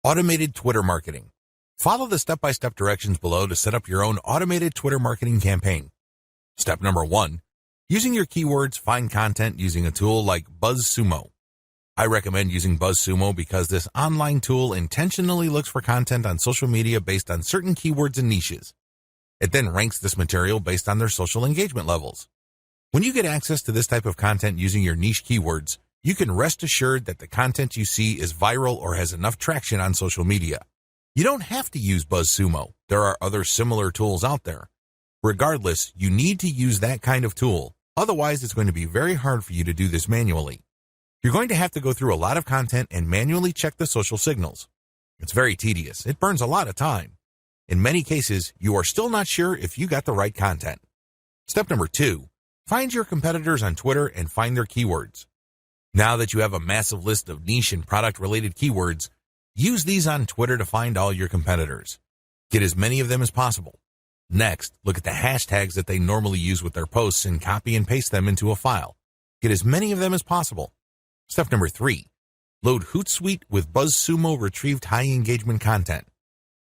Automated Twitter marketing. Follow the step-by-step directions below to set up your own automated Twitter marketing campaign. Step number 1. Using your keywords, find content using a tool like BuzzSumo. I recommend using BuzzSumo because this online tool intentionally looks for content on social media based on certain keywords and niches. It then ranks this material based on their social engagement levels. When you get access to this type of content using your niche keywords, you can rest assured that the content you see is viral or has enough traction on social media. You don't have to use BuzzSumo. There are other similar tools out there. Regardless, you need to use that kind of tool. Otherwise, it's going to be very hard for you to do this manually. You're going to have to go through a lot of content and manually check the social signals. It's very tedious. It burns a lot of time. In many cases, you are still not sure if you got the right content. Step number 2. Find your competitors on Twitter and find their keywords. Now that you have a massive list of niche and product-related keywords, use these on Twitter to find all your competitors. Get as many of them as possible. Next, look at the hashtags that they normally use with their posts and copy and paste them into a file. Get as many of them as possible. Step number 3. Load Hootsuite with BuzzSumo retrieved high engagement content.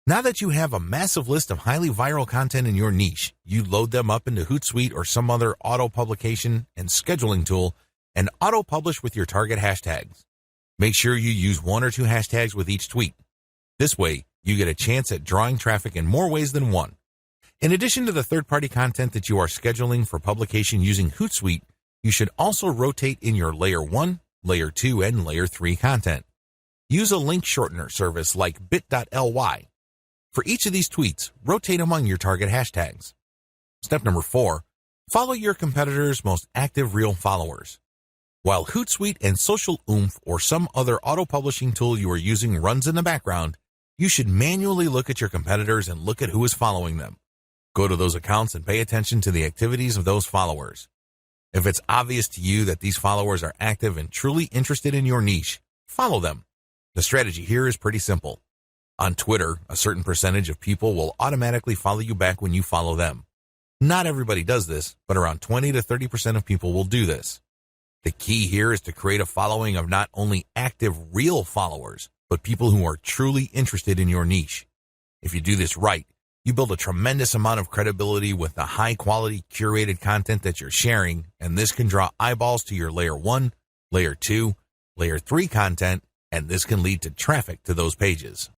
Now that you have a massive list of highly viral content in your niche, you load them up into Hootsuite or some other auto-publication and scheduling tool and auto-publish with your target hashtags. Make sure you use 1 or 2 hashtags with each tweet. This way, you get a chance at drawing traffic in more ways than one. In addition to the third-party content that you are scheduling for publication using Hootsuite, you should also rotate in your Layer 1, Layer 2, and Layer 3 content. Use a link shortener service like bit.ly. For each of these tweets, rotate among your target hashtags. Step number 4. Follow your competitors' most active real followers. While Hootsuite and Social Oomph or some other auto-publishing tool you are using runs in the background, you should manually look at your competitors and look at who is following them. Go to those accounts and pay attention to the activities of those followers. If it's obvious to you that these followers are active and truly interested in your niche, follow them. The strategy here is pretty simple. On Twitter, a certain percentage of people will automatically follow you back when you follow them. Not everybody does this, but around 20 to 30% of people will do this. The key here is to create a following of not only active real followers, but people who are truly interested in your niche. If you do this right, you build a tremendous amount of credibility with the high-quality curated content that you're sharing, and this can draw eyeballs to your Layer 1, Layer 2, Layer 3 content, and this can lead to traffic to those pages.